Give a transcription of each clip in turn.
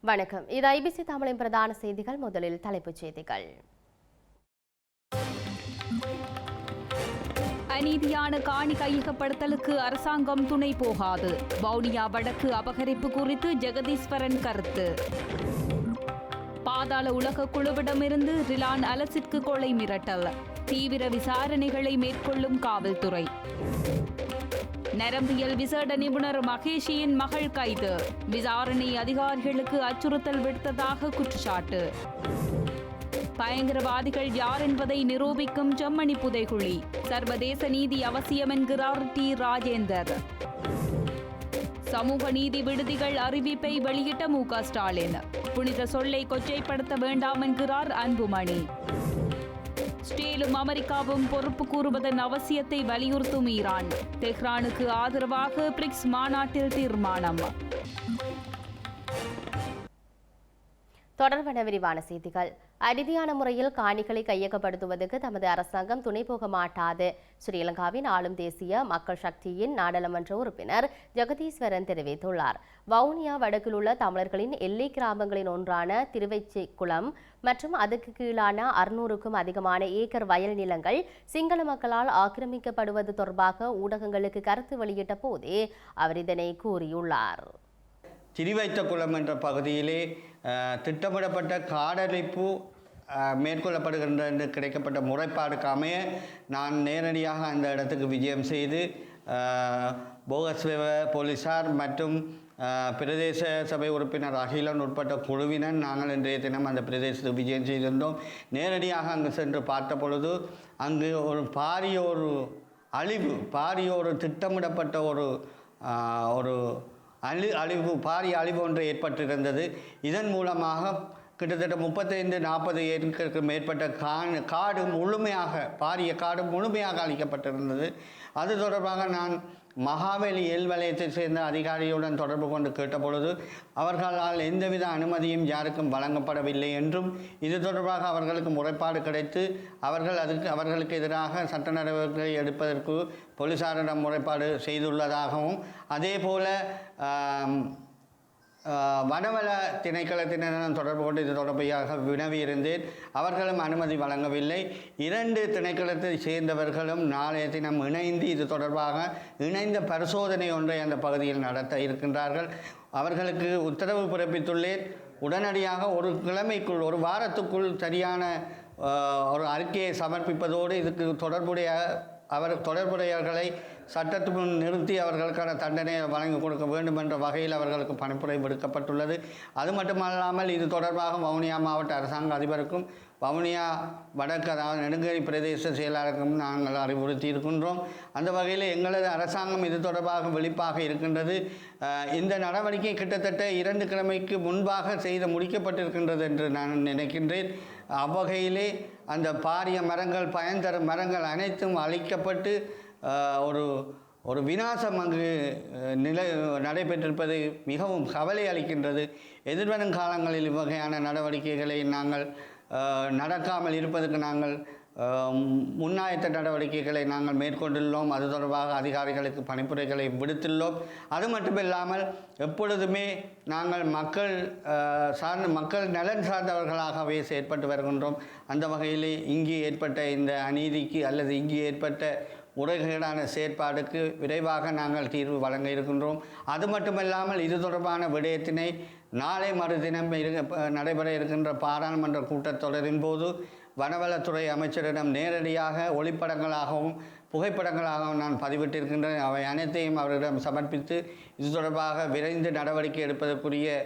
வணக்கம். இது ஐபிசி தமிழின் பிரதான செய்திகள். முதலில் தலைப்புச் செய்திகள். அநீதியான காணி கையகப்படுத்தலுக்கு அரசாங்கம் துணை போகாது. வவுனியா வடக்கு அபகரிப்பு குறித்து ஜெகதீஸ்வரன் கருத்து. பாதாள உலக குழுவிடமிருந்து ரிலான் அலசிற்கு கொலை மிரட்டல். தீவிர விசாரணைகளை மேற்கொள்ளும் காவல்துறை. நரம்பியல் விசேட நிபுணர் மகேஷியின் மகள் கைது. விசாரணை அதிகாரிகளுக்கு அச்சுறுத்தல் விடுத்ததாக குற்றச்சாட்டு. பயங்கரவாதிகள் யார் என்பதை நிரூபிக்கும் செம்மணி புதைகுழி. சர்வதேச நீதி அவசியம் என்கிறார் டி. ராஜேந்தர். சமூக நீதி விடுதிகள் அறிவிப்பை வெளியிட்ட மு.க. ஸ்டாலின். புனித சொல்லை கொச்சைப்படுத்த வேண்டாம் என்கிறார் அன்புமணி. ஸ்டீலும் அமெரிக்காவும் பொறுப்பு கூறுவதன் அவசியத்தை வலியுறுத்தும் ஈரான். தெஹ்ரானுக்கு ஆதரவாக பிரிக்ஸ் மாநாட்டில் தீர்மானம். தொடர்பான விரிவான செய்திகள். அநீதியான முறையில் காணிகளை கையகப்படுத்துவதற்கு தமது அரசாங்கம் துணை போக மாட்டாது. ஸ்ரீலங்காவின் ஆளும் தேசிய மக்கள் சக்தியின் நாடாளுமன்ற உறுப்பினர் ஜெகதீஸ்வரன் தெரிவித்துள்ளார். வவுனியா வடக்கில் உள்ள தமிழர்களின் எல்லை கிராமங்களின் ஒன்றான திருவெச்சிக்குளம் மற்றும் அதுக்கு கீழான 600க்கும் அதிகமான ஏக்கர் வயல் நிலங்கள் சிங்கள மக்களால் ஆக்கிரமிக்கப்படுவது தொடர்பாக ஊடகங்களுக்கு கருத்து வெளியிட்ட போதே அவர் இதனை கூறியுள்ளார். திருவைத்தக்குளம் என்ற பகுதியிலே திட்டமிடப்பட்ட காடழிப்பு மேற்கொள்ளப்படுகின்ற என்று கிடைக்கப்பட்ட முறைப்பாடுக்கு அமைய நான் நேரடியாக அந்த இடத்துக்கு விஜயம் செய்து போகஸ்வேவ போலீசார் மற்றும் பிரதேச சபை உறுப்பினர் அகிலன் உட்பட்ட குழுவினர் நாங்கள் இன்றைய தினம் அந்த பிரதேசத்துக்கு விஜயம் செய்திருந்தோம். நேரடியாக அங்கு சென்று பார்த்த பொழுது அங்கு ஒரு பாரிய ஒரு திட்டமிடப்பட்ட ஒரு பாரிய அழிவு ஒன்று ஏற்பட்டிருந்தது. இதன் மூலமாக கிட்டத்தட்ட 35-40 ஏக்கருக்கு மேற்பட்ட பாரிய காடு முழுமையாக அழிக்கப்பட்டிருந்தது. அது தொடர்பாக நான் மகாவலி வலயத்தை சேர்ந்த அதிகாரியுடன் தொடர்பு கொண்டு கேட்டபொழுது அவர்களால் எந்தவித அனுமதியும் யாருக்கும் வழங்கப்படவில்லை என்றும் இது தொடர்பாக அவர்களுக்கு முறைப்பாடு கிடைத்து அவர்களுக்கு எதிராக சட்ட நடவடிக்கை எடுப்பதற்கு போலீசாரிடம் முறைப்பாடு செய்துள்ளதாகவும் அதேபோல வனவள திணைக்களத்தினரிடம் தொடர்பு கொண்டு இது தொடர்பாக வினவியிருந்தேன். அவர்களும் அனுமதி வழங்கவில்லை. 2 திணைக்களத்தை சேர்ந்தவர்களும் நாளைய தினம் இணைந்து இது தொடர்பாக இணைந்த பரிசோதனை ஒன்றை அந்த பகுதியில் நடத்த இருக்கின்றார்கள். அவர்களுக்கு உத்தரவு பிறப்பித்துள்ளேன். உடனடியாக ஒரு வாரத்துக்குள் சரியான ஒரு அறிக்கையை சமர்ப்பிப்பதோடு இதுக்கு தொடர்புடையவர்களை சட்டத்துக்கு நிறுத்தி அவர்களுக்கான தண்டனையை வழங்கி கொடுக்க வேண்டும் என்ற வகையில் அவர்களுக்கு பணிப்புரை விடுக்கப்பட்டுள்ளது. அது மட்டுமல்லாமல் இது தொடர்பாக வவுனியா மாவட்ட அரசாங்க அதிபருக்கும் வவுனியா வடக்கு அதாவது நெடுங்கரை பிரதேச செயலாளருக்கும் நாங்கள் அறிவுறுத்தி இருக்கின்றோம். அந்த வகையில் எங்களது அரசாங்கம் இது தொடர்பாக விழிப்பாக இருக்கின்றது. இந்த நடவடிக்கை கிட்டத்தட்ட 2 கிழமைக்கு முன்பாக செய்து முடிக்கப்பட்டிருக்கின்றது என்று நான் நினைக்கின்றேன். அவ்வகையிலே அந்த பாரிய மரங்கள் பயன்தரும் மரங்கள் அனைத்தும் அழிக்கப்பட்டு ஒரு விநாசம் அங்கு நடைபெற்றிருப்பது மிகவும் கவலை அளிக்கின்றது. எதிர்வரும் காலங்களில் இவ்வகையான நடவடிக்கைகளை நாங்கள் நடக்காமல் இருப்பதற்கு நாங்கள் முன்னாயத்த நடவடிக்கைகளை நாங்கள் மேற்கொண்டுள்ளோம். அது தொடர்பாக அதிகாரிகளுக்கு பணிப்புரைகளை விடுத்துள்ளோம். அது மட்டுமில்லாமல் எப்பொழுதுமே நாங்கள் மக்கள் நலன் சார்ந்தவர்களாகவே செயற்பட்டு வருகின்றோம். அந்த வகையிலே இங்கு ஏற்பட்ட இந்த அநீதிக்கு அல்லது இங்கு ஏற்பட்ட முறைகேடான செயற்பாடுக்கு விரைவாக நாங்கள் தீர்வு வழங்க இருக்கின்றோம். அது மட்டுமல்லாமல் இது தொடர்பான விடயத்தினை நாளை மறுதினம் நடைபெற இருக்கின்ற பாராளுமன்ற கூட்டத்தொடரின் போது வனவளத்துறை அமைச்சரிடம் நேரடியாக ஒளிப்படங்களாகவும் புகைப்படங்களாகவும் நான் பதிவிட்டிருக்கின்றேன். அவை அனைத்தையும் அவரிடம் சமர்ப்பித்து இது தொடர்பாக விரைந்து நடவடிக்கை எடுப்பதற்குரிய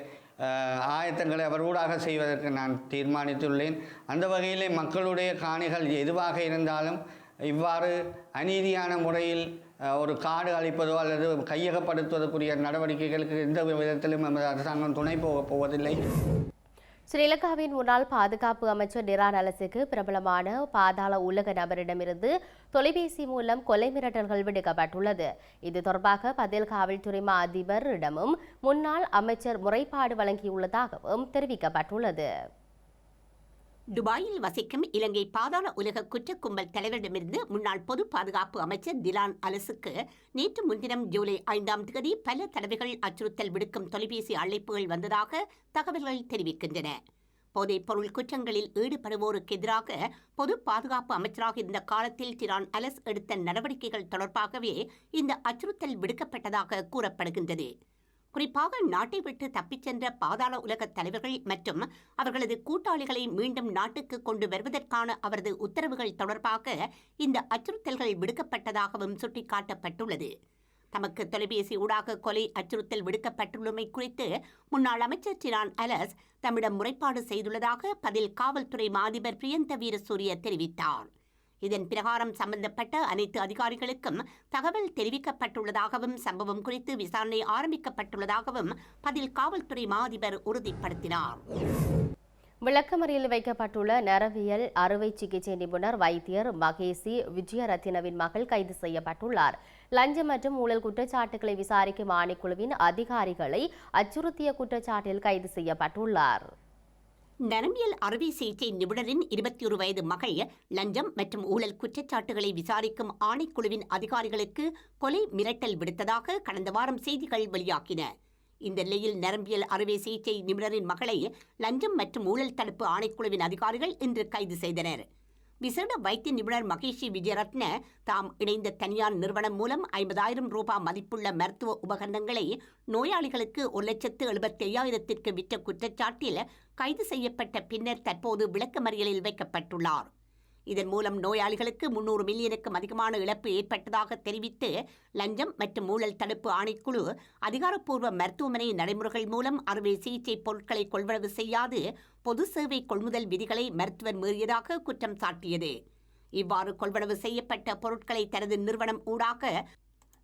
ஆயத்தங்களை அவர் ஊடாக செய்வதற்கு நான் தீர்மானித்துள்ளேன். அந்த வகையிலே மக்களுடைய காணிகள் எதுவாக இருந்தாலும் இவ்வாறு அநீதியான முறையில் ஒரு காடு அழிப்பதோ அல்லது கையகப்படுத்துவதற்குரிய நடவடிக்கைகளுக்கு எந்த விதத்திலும் நமது அரசாங்கம் துணை போவதில்லை. ஸ்ரீலங்காவின் முன்னாள் பாதுகாப்பு அமைச்சர் டிரான் அலசுக்கு பிரபலமான பாதாள உலக நபரிடமிருந்து தொலைபேசி மூலம் கொலை மிரட்டல்கள் விடுக்கப்பட்டுள்ளது. இது தொடர்பாக பதில் காவல்துறை அதிபரிடமும் முன்னாள் அமைச்சர் முறைப்பாடு வழங்கியுள்ளதாகவும் தெரிவிக்கப்பட்டுள்ளது. துபாயில் வசிக்கும் இலங்கை பாதாள உலக குற்ற கும்பல் தலைவரிடமிருந்து முன்னாள் பொது பாதுகாப்பு அமைச்சர் திலான் அலசுக்கு நேற்று முன்தினம் ஜூலை 5ஆம் தேதி பல தடவைகள் அச்சுறுத்தல் விடுக்கும் தொலைபேசி அழைப்புகள் வந்ததாக தகவல்கள் தெரிவிக்கின்றன. போதைப் பொருள் குற்றங்களில் ஈடுபடுவோருக்கு எதிராக பொது பாதுகாப்பு அமைச்சராக இருந்த காலத்தில் திலான் அலஸ் எடுத்த நடவடிக்கைகள் தொடர்பாகவே இந்த அச்சுறுத்தல் விடுக்கப்பட்டதாக கூறப்படுகின்றது. குறிப்பாக நாட்டை விட்டு தப்பிச் சென்ற பாதாள உலக தலைவர்கள் மற்றும் அவர்களது கூட்டாளிகளை மீண்டும் நாட்டுக்கு கொண்டு வருவதற்கான அவரது உத்தரவுகள் தொடர்பாக இந்த அச்சுறுத்தல்கள் விடுக்கப்பட்டதாகவும் சுட்டிக்காட்டப்பட்டுள்ளது. தமக்கு தொலைபேசி ஊடாக கொலை அச்சுறுத்தல் விடுக்கப்பட்டுள்ளமை குறித்து முன்னாள் அமைச்சர் திலான் அலஸ் தம்மிடம் முறைப்பாடு செய்துள்ளதாக பதில் காவல்துறை மாதிபர் பிரியந்த வீரசூரிய தெரிவித்தார். இதன் பிரகாரம் சம்பந்தப்பட்ட அனைத்து அதிகாரிகளுக்கும் தகவல் தெரிவிக்கப்பட்டுள்ளதாகவும் சம்பவம் குறித்து விசாரணை ஆரம்பிக்கப்பட்டுள்ளதாகவும் பதில் காவல்துறை மாதிபர் உறுதிப்படுத்தினார். விளக்கமறியலில் வைக்கப்பட்டுள்ள நரவியல் அறுவை சிகிச்சை நிபுணர் வைத்தியர் மகேசி விஜயரத்தினவின் மகள் கைது செய்யப்பட்டுள்ளார். லஞ்சம் மற்றும் ஊழல் குற்றச்சாட்டுகளை விசாரிக்கும் ஆணைக்குழுவின் அதிகாரிகளை அச்சுறுத்திய குற்றச்சாட்டில் கைது செய்யப்பட்டுள்ளார். நரம்பியல் அறுவை சிகிச்சை நிபுணரின் 21 வயது மகள் லஞ்சம் மற்றும் ஊழல் குற்றச்சாட்டுகளை விசாரிக்கும் ஆணைக்குழுவின் அதிகாரிகளுக்கு கொலை மிரட்டல் விடுத்ததாக கடந்த வாரம் செய்திகள் வெளியாகின. இந்த நிலையில் நரம்பியல் அறுவை சிகிச்சை நிபுணரின் மகளை லஞ்சம் மற்றும் ஊழல் தடுப்பு ஆணைக்குழுவின் அதிகாரிகள் இன்று கைது செய்தனர். விசேட வைத்திய நிபுணர் மகேஷி விஜயரத்ன தாம் இணைந்த தனியார் நிறுவனம் மூலம் 50,000 ரூபாய் மதிப்புள்ள மருத்துவ உபகரணங்களை நோயாளிகளுக்கு 1,75,000 விற்ற குற்றச்சாட்டில் கைது செய்யப்பட்ட பின்னர் தற்போது விளக்கமறியலில் வைக்கப்பட்டுள்ளார். இதன் மூலம் நோயாளிகளுக்கு 300 மில்லியனுக்கும் அதிகமான இழப்பு ஏற்பட்டதாக தெரிவித்து லஞ்சம் மற்றும் ஊழல் தடுப்பு ஆணைக்குழு அதிகாரப்பூர்வ மருத்துவமனை நடைமுறைகள் மூலம் அறுவை சிகிச்சை பொருட்களை கொள்வனவு செய்யாது பொது சேவை கொள்முதல் விதிகளை மருத்துவர் மீறியதாக குற்றம் சாட்டியது. இவ்வாறு கொள்வனவு செய்யப்பட்ட பொருட்களை தனது நிறுவனம் ஊடாக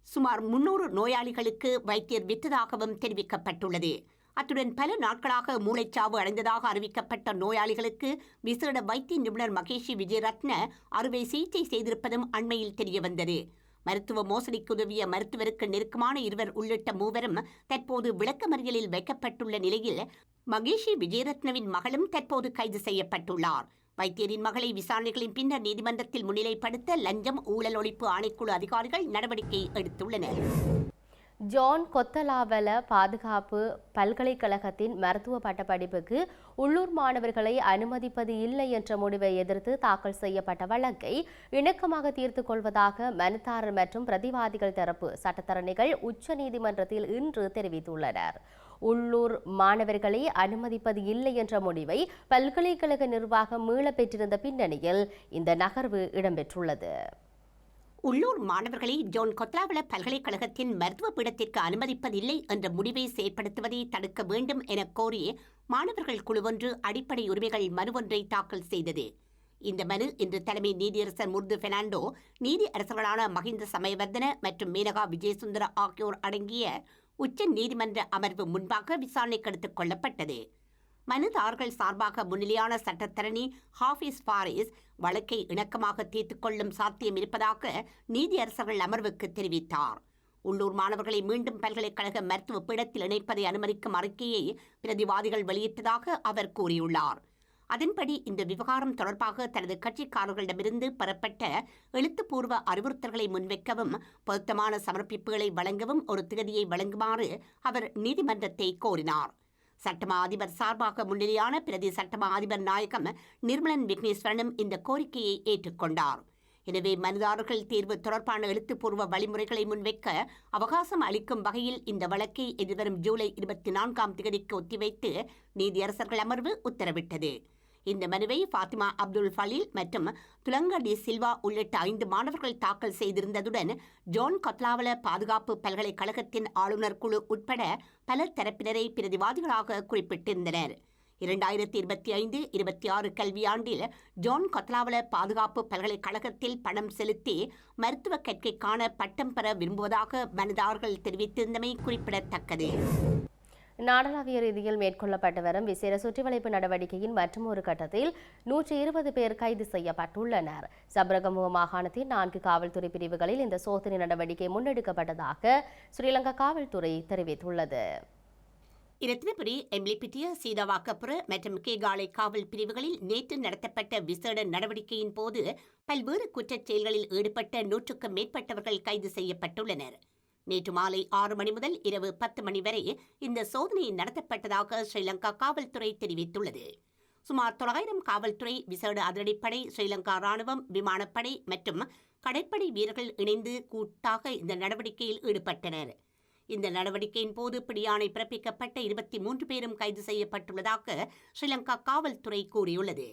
சுமார் 300 நோயாளிகளுக்கு வைத்தியர் விற்றதாகவும் தெரிவிக்கப்பட்டுள்ளது. அத்துடன் பல நாட்களாக மூளைச்சாவு அடைந்ததாக அறிவிக்கப்பட்ட நோயாளிகளுக்கு விசேட வைத்திய நிபுணர் மகேஷி விஜயரத்ன அறுவை சிகிச்சை செய்திருப்பதும் அண்மையில் தெரியவந்தது. மருத்துவ மோசடிக்கு உதவிய மருத்துவருக்கு நெருக்கமான இருவர் உள்ளிட்ட மூவரும் தற்போது விளக்கமறியலில் வைக்கப்பட்டுள்ள நிலையில் மகேஷி விஜயரத்னவின் மகளும் தற்போது கைது செய்யப்பட்டுள்ளார். வைத்தியரின் மகளை விசாரணைகளின் பின்னர் நீதிமன்றத்தில் முன்னிலைப்படுத்த லஞ்சம் ஊழல் ஒழிப்பு ஆணைக்குழு அதிகாரிகள் நடவடிக்கை எடுத்துள்ளனர். ஜான் கொத்தலாவல பாதுகாப்பு பல்கலைக்கழகத்தின் மருத்துவ பட்டப்படிப்புக்கு உள்ளூர் மாணவர்களை அனுமதிப்பது இல்லை என்ற முடிவை எதிர்த்து தாக்கல் செய்யப்பட்ட வழக்கை இணக்கமாக தீர்த்துக் கொள்வதாக மனுதாரர் மற்றும் பிரதிவாதிகள் தரப்பு சட்டத்தரணிகள் உச்சநீதிமன்றத்தில் இன்று தெரிவித்துள்ளனர். உள்ளூர் மாணவர்களை அனுமதிப்பது இல்லை என்ற முடிவை பல்கலைக்கழக நிர்வாகம் மீளப் பெற்றிருந்த பின்னணியில் இந்த நகர்வு இடம்பெற்றுள்ளது. உள்ளூர் மாணவர்களை ஜான் கொத்தலாவல பல்கலைக்கழகத்தின் மருத்துவ பீடத்திற்கு அனுமதிப்பதில்லை என்ற முடிவை செயற்படுத்துவதை தடுக்க வேண்டும் என கோரி மாணவர்கள் குழு ஒன்று அடிப்படை உரிமைகள் மனு ஒன்றை தாக்கல் செய்தது. இந்த மனு இன்று தலைமை நீதியரசர் முர்து பெர்னாண்டோ, நீதி அரசர்களான மஹிந்த சமயவர்தன மற்றும் மேனகா விஜயசுந்தர ஆகியோர் அடங்கிய உச்ச நீதிமன்ற அமர்வு முன்பாக விசாரணைக்கு எடுத்துக் கொள்ளப்பட்டது. மனுதாரர்கள் சார்பாக முன்னிலையான சட்டத்தரணி ஹாஃபிஸ் ஃபாரிஸ் வழக்கை இணக்கமாக தீர்த்துக் கொள்ளும் சாத்தியம் இருப்பதாக நீதியரசர்கள் அமர்வுக்கு தெரிவித்தார். உள்ளூர் மாணவர்களை மீண்டும் பல்கலைக்கழக மருத்துவ பீடத்தில் இணைப்பதை அனுமதிக்கும் அறிக்கையை பிரதிவாதிகள் வெளியிட்டதாக அவர் கூறியுள்ளார். அதன்படி இந்த விவகாரம் தொடர்பாக தனது கட்சிக்காரர்களிடமிருந்து பெறப்பட்ட எழுத்துப்பூர்வ அறிவுறுத்தல்களை முன்வைக்கவும் பொருத்தமான சமர்ப்பிப்புகளை வழங்கவும் ஒரு திகதியை வழங்குமாறு அவர் நீதிமன்றத்தை கோரினார். சட்டமா அதிபர் சார்பாக முன்னிலையான பிரதி சட்டமா அதிபர் நாயகம் நிர்மலன் விக்னேஸ்வரனும் இந்த கோரிக்கையை ஏற்றுக்கொண்டார். எனவே மனுதாரர்கள் தீர்வு தொடர்பான எழுத்துப்பூர்வ வழிமுறைகளை முன்வைக்க அவகாசம் அளிக்கும் வகையில் இந்த வழக்கை எதிர்வரும் ஜூலை 24ஆம் தேதிக்கு ஒத்திவைத்து நீதியரசர்கள் அமர்வு உத்தரவிட்டது. இந்த மனுவை ஃபாத்திமா அப்துல் ஃபலீல் மற்றும் துலங்க டி சில்வா உள்ளிட்ட 5 மாணவர்கள் தாக்கல் செய்திருந்ததுடன் ஜான் கொத்தலாவல பாதுகாப்பு பல்கலைக்கழகத்தின் ஆளுநர் குழு உட்பட பல தரப்பினரை பிரதிவாதிகளாக குறிப்பிட்டிருந்தனர். 2025-26 கல்வியாண்டில் ஜான் கொத்தலாவல பாதுகாப்பு பல்கலைக்கழகத்தில் பணம் செலுத்தி மருத்துவ கற்கைக்கான பட்டம் பெற விரும்புவதாக மனுதாரர்கள் தெரிவித்திருந்தமை குறிப்பிடத்தக்கது. நாடளாவிய ரீதியில் மேற்கொள்ளப்பட்டு வரும் விசேட சுற்றிவளைப்பு நடவடிக்கையின் மற்றொரு கட்டத்தில் 120 பேர் கைது செய்யப்பட்டுள்ளனர். சப்ரகமுவ மாகாணத்தின் 4 காவல்துறை பிரிவுகளில் இந்த சோதனை நடவடிக்கை முன்னெடுக்கப்பட்டதாக ஸ்ரீலங்கா காவல்துறை தெரிவித்துள்ளது. இரத்தினபுரி, எம்லிபிட்டிய, சீதாவாக்கப்புற மற்றும் கேகாலை காவல் பிரிவுகளில் நேற்று நடத்தப்பட்ட விசேட நடவடிக்கையின் போது பல்வேறு குற்றச் செயல்களில் ஈடுபட்ட 100க்கும் மேற்பட்டவர்கள் கைது செய்யப்பட்டுள்ளனர். நேற்று மாலை 6 மணி முதல் இரவு 10 மணி வரை இந்த சோதனை நடத்தப்பட்டதாக ஸ்ரீலங்கா காவல்துறை தெரிவித்துள்ளது. சுமார் 900 காவல்துறை, விசேட அதிரடிப்படை, ஸ்ரீலங்கா ராணுவம், விமானப்படை மற்றும் கடற்படை வீரர்கள் இணைந்து கூட்டாக இந்த நடவடிக்கையில் ஈடுபட்டனர். இந்த நடவடிக்கையின் போது பிடியாணை பிறப்பிக்கப்பட்ட 23 பேரும் கைது செய்யப்பட்டுள்ளதாக ஸ்ரீலங்கா காவல்துறை கூறியுள்ளது.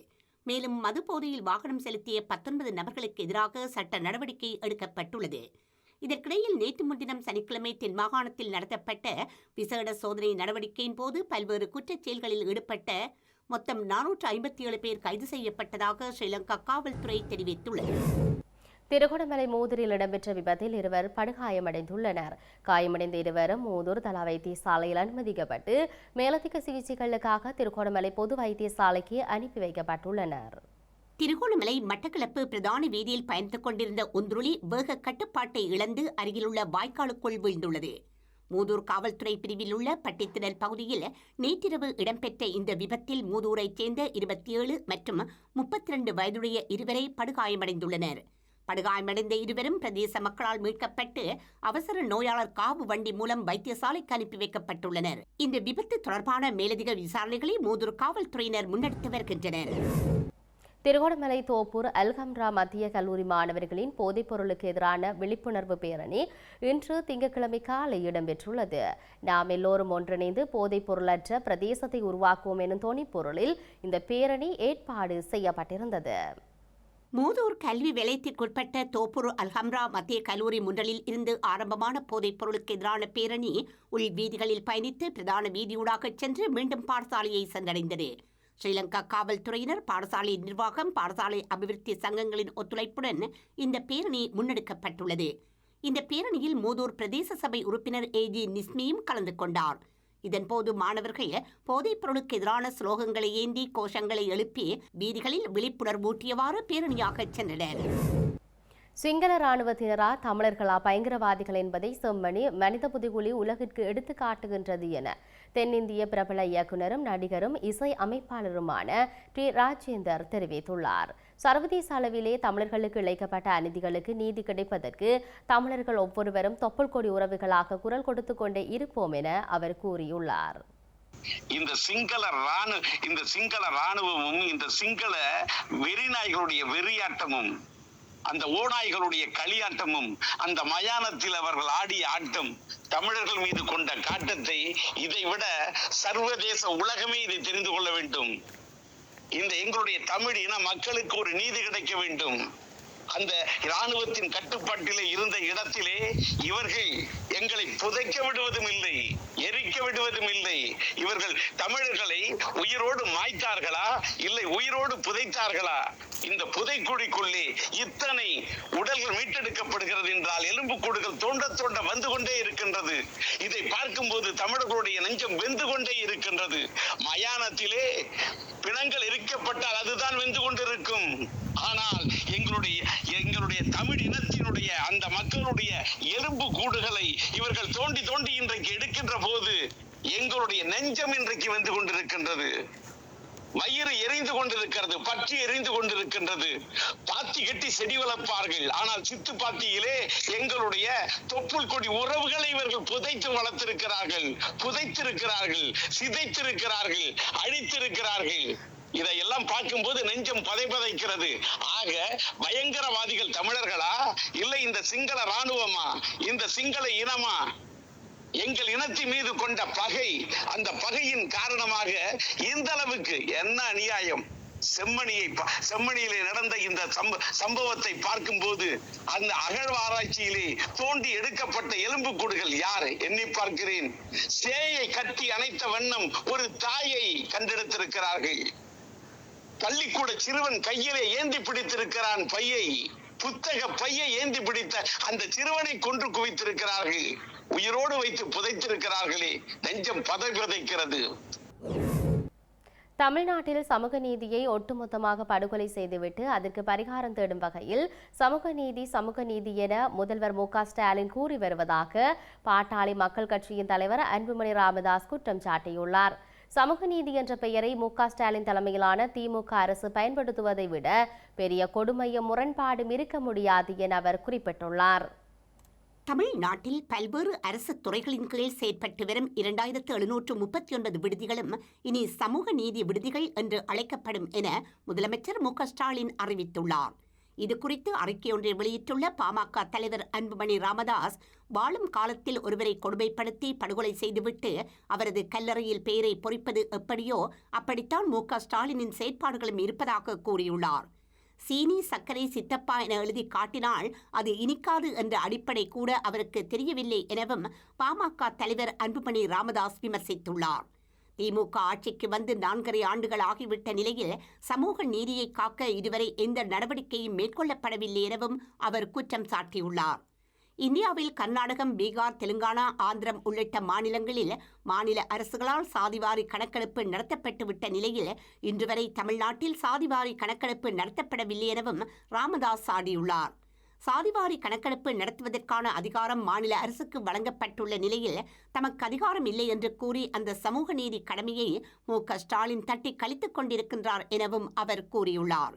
மேலும் மதுபோதையில் வாகனம் செலுத்திய 19 நபர்களுக்கு எதிராக சட்ட நடவடிக்கை எடுக்கப்பட்டுள்ளது. இதற்கிடையில் நேற்று முன்தினம் சனிக்கிழமை தென் மாகாணத்தில் நடத்தப்பட்ட விசேட சோதனை நடவடிக்கையின் போது பல்வேறு குற்றச் செயல்களில் ஈடுபட்ட மொத்தம் 457 பேர் கைது செய்யப்பட்டதாக ஸ்ரீலங்கா காவல்துறை தெரிவித்துள்ளது. திருகோணமலை மூதூரில் இடம்பெற்ற விபத்தில் இருவர் படுகாயமடைந்துள்ளனர். காயமடைந்த இருவரும் மூதூர் தலா வைத்தியசாலையில் அனுமதிக்கப்பட்டு மேலதிக சிகிச்சைகளுக்காக திருகோணமலை பொது வைத்தியசாலைக்கு அனுப்பி வைக்கப்பட்டுள்ளனர். திருகோணமலை மட்டக்களப்பு பிரதான வீதியில் பயணித்துக் கொண்டிருந்த ஒன்றுளி வேக கட்டுப்பாட்டை இழந்து அருகிலுள்ள வாய்க்காலுக்குள் வீழ்ந்துள்ளது. மூதூர் காவல்துறை பிரிவில் உள்ள பட்டித்திடல் பகுதியில் நேற்றிரவு இடம்பெற்ற இந்த விபத்தில் மூதூரைச் சேர்ந்த 27 மற்றும் 32 வயதுடைய இருவரை படுகாயமடைந்துள்ளனர். படுகாயமடைந்த இருவரும் பிரதேச மக்களால் மீட்கப்பட்டு அவசர நோயாளர் காவு வண்டி மூலம் வைத்தியசாலைக்கு அனுப்பி வைக்கப்பட்டுள்ளனர். இந்த விபத்து தொடர்பான மேலதிக விசாரணைகளை மூதூர் காவல்துறையினர் முன்னெடுத்து வருகின்றனர். திருகோணமலை தோப்பூர் அல்ஹம்ரா மத்திய கல்லூரி மாணவர்களின் போதைப் பொருளுக்கு எதிரான விழிப்புணர்வு பேரணி இன்று திங்கட்கிழமை காலை இடம்பெற்றுள்ளது. நாம் எல்லோரும் ஒன்றிணைந்து போதைப் பொருளற்ற பிரதேசத்தை உருவாக்குவோம் எனும் தொனிப்பொருளில் இந்த பேரணி ஏற்பாடு செய்யப்பட்டிருந்தது. மூதூர் கல்வி வலயத்திற்குட்பட்ட தோப்பூர் அல்ஹம்ரா மத்திய கல்லூரி முன்றலில் இருந்து ஆரம்பமான போதைப் பொருளுக்கு எதிரான பேரணி உள் வீதிகளில் பயணித்து பிரதான வீதியூடாக சென்று மீண்டும் பாடசாலையை சென்றடைந்தது. ஸ்ரீலங்கா காவல்துறையினர், பாடசாலை நிர்வாகம், பாடசாலை அபிவிருத்தி சங்கங்களின் ஒத்துழைப்புடன் இந்த பேரணி முன்னெடுக்கப்பட்டுள்ளது. இந்த பேரணியில் மூதூர் பிரதேச சபை உறுப்பினர் AG நிஸ்மியும் கலந்து கொண்டார். இதன்போது மாணவர்கள் போதைப் பொருளுக்கு எதிரான ஸ்லோகங்களை ஏந்தி கோஷங்களை எழுப்பி வீதிகளில் விழிப்புணர்வூட்டியவாறு பேரணியாக சென்றனர். சிங்கள இராணுவத்தினரா தமிழர்களா பயங்கரவாதிகள் என்பதை செம்மணி மனித புதுகுழி உலகிற்கு எடுத்து காட்டுகின்றது என தென்னிந்திய பிரபல இயக்குனரும் நடிகரும் இசை அமைப்பாளருமான டி ராஜேந்தர் தெரிவித்துள்ளார். சர்வதேச அளவிலே தமிழர்களுக்கு இழைக்கப்பட்ட அநீதிகளுக்கு நீதி கிடைப்பதற்கு தமிழர்கள் ஒவ்வொருவரும் தொப்புள் கொடி உறவுகளாக குரல் கொடுத்து கொண்டே இருப்போம் என அவர் கூறியுள்ளார். இந்த சிங்கள ராணுவமும் இந்த சிங்கள வெறிநாய்களுடைய வெறியாட்டமும் அந்த ஓநாய்களுடைய களியாட்டமும் அந்த மயானத்தில் அவர்கள் ஆடிய ஆட்டம் தமிழர்கள் மீது கொண்ட காட்டத்தை இதைவிட சர்வதேச உலகமே இதை தெரிந்து கொள்ள வேண்டும். இந்த எங்களுடைய தமிழ் இன மக்களுக்கு ஒரு நீதி கிடைக்க வேண்டும். அந்த இராணுவத்தின் கட்டுப்பாட்டிலே இருந்த இடத்திலே இவர்கள் எங்களை புதைக்க விடுவதும் இல்லை, எரிக்க விடுவதும் இல்லை. இவர்கள் தமிழர்களை உயிரோடு மாய்த்தார்களா, இல்லை உயிரோடு புதைத்தார்களா? இந்த புதைக்குழிக்குள்ளே இத்தனை உடல்கள் மீட்டெடுக்கப்படுகிறது என்றால் எலும்புக்கூடுகள் தோண்ட தோண்ட வந்து கொண்டே இருக்கின்றது. இதை பார்க்கும்போது தமிழர்களுடைய நெஞ்சம் வெந்து கொண்டே இருக்கின்றது. மயானத்திலே பிணங்கள் எரிக்கப்பட்டால் அதுதான் வெந்து கொண்டிருக்கும். ஆனால் எங்களுடைய தமிழ் இனத்தினுடைய அந்த மக்களுடைய எலும்பு கூடுகளை இவர்கள் தோண்டி தோண்டி இன்றைக்கு எடுக்கின்ற போது எங்களுடைய நெஞ்சம் இன்றைக்கு வந்து கொண்டிருக்கின்றது. வயிறு எரிந்து கொண்டிருக்கிறது, பற்றி எரிந்து கொண்டிருக்கின்றது. பாத்தி கட்டி செடி வளர்ப்பார்கள், ஆனால் சித்து பாத்தியிலே எங்களுடைய தொப்புள் கொடி உறவுகளை இவர்கள் புதைத்து வளர்த்திருக்கிறார்கள், புதைத்திருக்கிறார்கள், சிதைத்திருக்கிறார்கள், அழித்திருக்கிறார்கள். இதையெல்லாம் பார்க்கும்போது நெஞ்சம் பதைக்கிறது. ஆக பயங்கரவாதிகள் தமிழர்களா, இல்லை இந்த சிங்கள ராணுவமா, இந்த சிங்கள இனமா? எங்கள் இனத்தின் மீது கொண்ட பகை, அந்த பகையின் காரணமாக இந்த அளவுக்கு என்ன அநியாயம்! செம்மணியிலே நடந்த இந்த சம்பவத்தை பார்க்கும் போது அந்த அகழ்வாராய்ச்சியிலே தோண்டி எடுக்கப்பட்ட எலும்புக்கூடுகள் யார் எண்ணி பார்க்கிறேன். சேயை கட்டி அணைத்த வண்ணம் ஒரு தாயை கண்டெடுத்திருக்கிறார்கள். பள்ளிக்கூட சிறுவன் கையிலே ஏந்தி பிடித்திருக்கிறான் பையை, புத்தக பையை ஏந்தி பிடித்த அந்த சிறுவனை கொன்று குவித்திருக்கிறார்கள். உயிரோடு வைத்து புதைத்திருக்கிறார்களே, நெஞ்சம் பதைக்கிறது. தமிழ்நாட்டில் சமூக நீதியை ஒட்டுமொத்தமாக படுகொலை செய்துவிட்டு அதற்கு பரிகாரம் தேடும் வகையில் சமூக நீதி என முதல்வர் மு க ஸ்டாலின் கூறி வருவதாக பாட்டாளி மக்கள் கட்சியின் தலைவர் அன்புமணி ராமதாஸ் குற்றம் சாட்டியுள்ளார். சமூக நீதி என்ற பெயரை மு க ஸ்டாலின் தலைமையிலான திமுக அரசு பயன்படுத்துவதை விட பெரிய கொடுமையும் முரண்பாடும் இருக்க முடியாது என அவர் குறிப்பிட்டுள்ளார். தமிழ்நாட்டில் பல்வேறு அரசு துறைகளின் கீழ் செயற்பட்டு வரும் 2739 விடுதிகளும் இனி சமூக நீதி விடுதிகள் என்று அழைக்கப்படும் என முதலமைச்சர் மு க ஸ்டாலின் அறிவித்துள்ளார். இதுகுறித்து அறிக்கையொன்றை வெளியிட்டுள்ள பாமக தலைவர் அன்புமணி ராமதாஸ், வாழும் காலத்தில் ஒருவரை கொடுமைப்படுத்தி படுகொலை செய்துவிட்டு அவரது கல்லறையில் பெயரை பொறிப்பது எப்படியோ அப்படித்தான் மு க ஸ்டாலினின் செயற்பாடுகளும் இருப்பதாக கூறியுள்ளார். சீனி சர்க்கரை சித்தப்பா என எழுதி காட்டினால் அது இனிக்காது என்ற அடிப்படை கூட அவருக்கு தெரியவில்லை எனவும் பாமக தலைவர் அன்புமணி ராமதாஸ் விமர்சித்துள்ளார். திமுக ஆட்சிக்கு வந்து 4.5 ஆண்டுகள் ஆகிவிட்ட நிலையில் சமூக நீதியை காக்க இதுவரை எந்த நடவடிக்கையும் மேற்கொள்ளப்படவில்லை எனவும் அவர் குற்றம் சாட்டியுள்ளார். இந்தியாவில் கர்நாடகம், பீகார், தெலுங்கானா, ஆந்திரம் உள்ளிட்ட மாநிலங்களில் மாநில அரசுகளால் சாதிவாரி கணக்கெடுப்பு நடத்தப்பட்டுவிட்ட நிலையில் இன்று வரை தமிழ்நாட்டில் சாதிவாரி கணக்கெடுப்பு நடத்தப்படவில்லை எனவும் ராமதாஸ் சாடியுள்ளார். சாதிவாரி கணக்கெடுப்பு நடத்துவதற்கான அதிகாரம் மாநில அரசுக்கு வழங்கப்பட்டுள்ள நிலையில் தமக்கு அதிகாரம் இல்லை என்று கூறி அந்த சமூக நீதி கடமையை மு க ஸ்டாலின் தட்டி கழித்துக் கொண்டிருக்கின்றார் எனவும் அவர் கூறியுள்ளார்.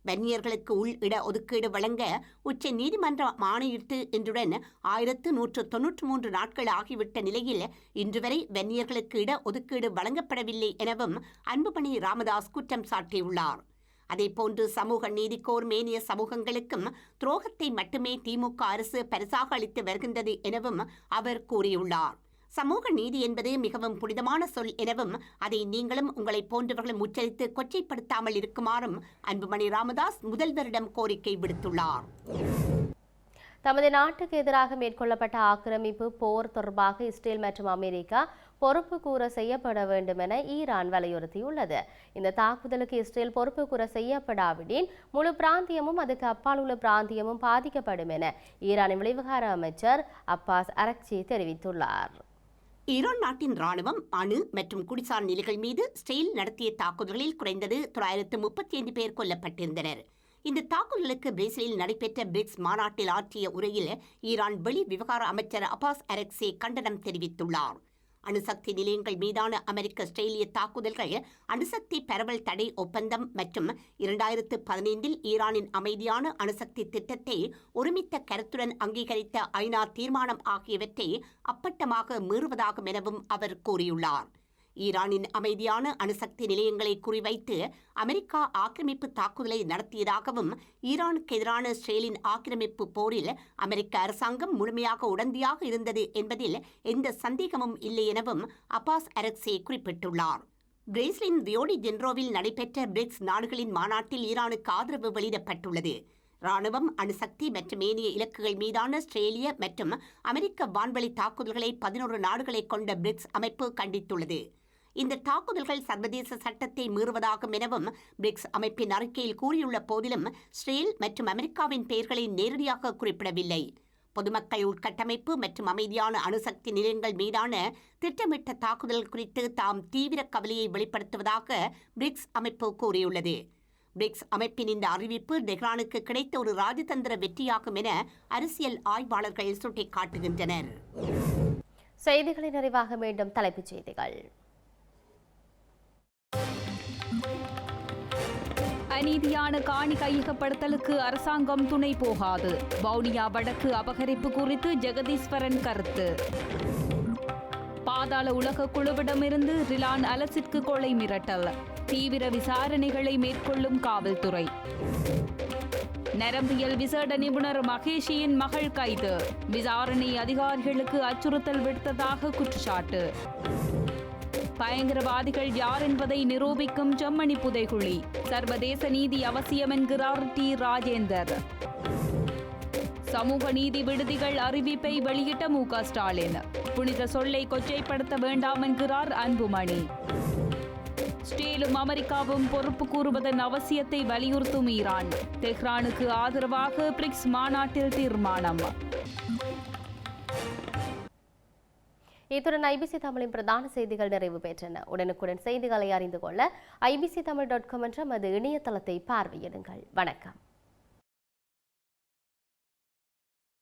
வன்னியர்களுக்கு உள் இட ஒதுக்கீடு வழங்க உச்ச நீதிமன்றம் ஆணையிட்டு இன்றுடன் 1193 நாட்கள் ஆகிவிட்ட நிலையில் இன்று வரை வன்னியர்களுக்கு இட ஒதுக்கீடு வழங்கப்படவில்லை எனவும் அன்புமணி ராமதாஸ் குற்றம் சாட்டியுள்ளார். அதேபோன்று சமூக நீதிக்கோர் மேனிய சமூகங்களுக்கும் துரோகத்தை மட்டுமே திமுக அரசு பரிசாக அளித்து வருகின்றது எனவும் அவர் கூறியுள்ளார். சமூக நீதி என்பது மிகவும் புனிதமான சொல் எனவும் அதை நீங்களும் உங்களை போன்றவர்களும் உச்சரித்து கொச்சைப்படுத்தாமல் இருக்குமாறும் அன்புமணி ராமதாஸ் முதல்வரிடம் கோரிக்கை விடுத்துள்ளார். தமது நாட்டுக்கு எதிராக மேற்கொள்ளப்பட்ட ஆக்கிரமிப்பு போர் தொடர்பாக இஸ்ரேல் மற்றும் அமெரிக்கா பொறுப்பு கூற செய்யப்பட வேண்டும் என ஈரான் வலியுறுத்தியுள்ளது. இந்த தாக்குதலுக்கு இஸ்ரேல் பொறுப்பு கூற செய்யப்படாவிடின் முழு பிராந்தியமும் அதுக்கு அப்பால் உள்ள பிராந்தியமும் பாதிக்கப்படும் என ஈரானின் வெளிவிவகார அமைச்சர் அப்பாஸ் அரக்சி தெரிவித்துள்ளார். ஈரான் நாட்டின் ராணுவம் அணு மற்றும் குடிசார் நிலைகள் மீது இஸ்ரேல் நடத்திய தாக்குதல்களில் குறைந்தது 935 பேர் கொல்லப்பட்டிருந்தனர். இந்த தாக்குதலுக்கு பிரேசிலில் நடைபெற்ற பிரிக்ஸ் மாநாட்டில் ஆற்றிய உரையில் ஈரான் வெளி விவகார அமைச்சர் அப்பாஸ் அரக்சி கண்டனம் தெரிவித்துள்ளார். அணுசக்தி நிலையங்கள் மீதான அமெரிக்க ஆஸ்திரேலிய தாக்குதல்கள், அணுசக்தி பரவல் தடை ஒப்பந்தம் மற்றும் 2015 ஈரானின் அமைதியான அணுசக்தி திட்டத்தை ஒருமித்த கருத்துடன் அங்கீகரித்த ஐநா தீர்மானம் ஆகியவற்றை அப்பட்டமாக மீறுவதாகும் எனவும் அவர் கூறியுள்ளார். ஈரானின் அமைதியான அணுசக்தி நிலையங்களை குறிவைத்து அமெரிக்கா ஆக்கிரமிப்பு தாக்குதலை நடத்தியதாகவும் ஈரானுக்கு எதிரான இஸ்ரேலின் ஆக்கிரமிப்பு போரில் அமெரிக்க அரசாங்கம் முழுமையாக உடந்தையாக இருந்தது என்பதில் எந்த சந்தேகமும் இல்லை எனவும் அப்பாஸ் அரக்சி குறிப்பிட்டுள்ளார். பிரேசிலின் ரியோ டி ஜெனீரோவில் நடைபெற்ற பிரிக்ஸ் நாடுகளின் மாநாட்டில் ஈரானுக்கு ஆதரவு வெளியிடப்பட்டுள்ளது. ராணுவம், அணுசக்தி மற்றும் ஏனைய இலக்குகள் மீதான ஆஸ்திரேலிய மற்றும் அமெரிக்க வான்வழி தாக்குதல்களை 11 நாடுகளை கொண்ட பிரிக்ஸ் அமைப்பு கண்டித்துள்ளது. இந்த தாக்குதல்கள் சர்வதேச சட்டத்தை மீறுவதாகும் எனவும் பிரிக்ஸ் அமைப்பின் அறிக்கையில் கூறியுள்ள போதிலும் இஸ்ரேல் மற்றும் அமெரிக்காவின் பெயர்களை நேரடியாக குறிப்பிடவில்லை. பொதுமக்கள் உட்கட்டமைப்பு மற்றும் அமைதியான அணுசக்தி நிலையங்கள் மீதான திட்டமிட்ட தாக்குதல் குறித்து தாம் தீவிர கவலையை வெளிப்படுத்துவதாக பிரிக்ஸ் அமைப்பு கூறியுள்ளது. பிரிக்ஸ் அமைப்பின் இந்த அறிவிப்பு டெஹ்ரானுக்கு கிடைத்த ஒரு ராஜதந்திர வெற்றியாகும் என அரசியல் ஆய்வாளர்கள் சுட்டிக்காட்டுகின்றனர். செய்திகளின் நிறைவாக மீண்டும் தலைப்புச் செய்திகள். அநீதியான காணி கையகப்படுத்தலுக்கு அரசாங்கம் துணை போகாது. வவுனியா வடக்கு அபகரிப்பு குறித்து ஜெகதீஸ்வரன் கருத்து. பாதாள உலக குழுவிடமிருந்து ரிலான் அலசிற்கு கொலை மிரட்டல். தீவிர விசாரணைகளை மேற்கொள்ளும் காவல்துறை. நரம்பியல் விசேட நிபுணர் மகேஷியின் மகள் கைது. விசாரணை அதிகாரிகளுக்கு அச்சுறுத்தல் விடுத்ததாக குற்றச்சாட்டு. பயங்கரவாதிகள் யார் என்பதை நிரூபிக்கும் செம்மணி புதைகுழி. சர்வதேச நீதி அவசியம் என்கிறார் டி ராஜேந்தர். சமூக நீதி விடுதிகள் அறிவிப்பை வெளியிட்ட மு க ஸ்டாலின். புனித சொல்லை கொச்சைப்படுத்த வேண்டாம் என்கிறார் அன்புமணி. இஸ்ரேலும் அமெரிக்காவும் பொறுப்பு கூறுவதன் அவசியத்தை வலியுறுத்தும் ஈரான். தெஹ்ரானுக்கு ஆதரவாக பிரிக்ஸ் மாநாட்டில் தீர்மானம். இத்துடன் ஐபிசி தமிழின் பிரதான செய்திகள் நிறைவு பெற்றன. உடனுக்குடன் செய்திகளை அறிந்து கொள்ள ibctamil.com என்ற நமது இணையதளத்தை பார்வையிடுங்கள். வணக்கம்.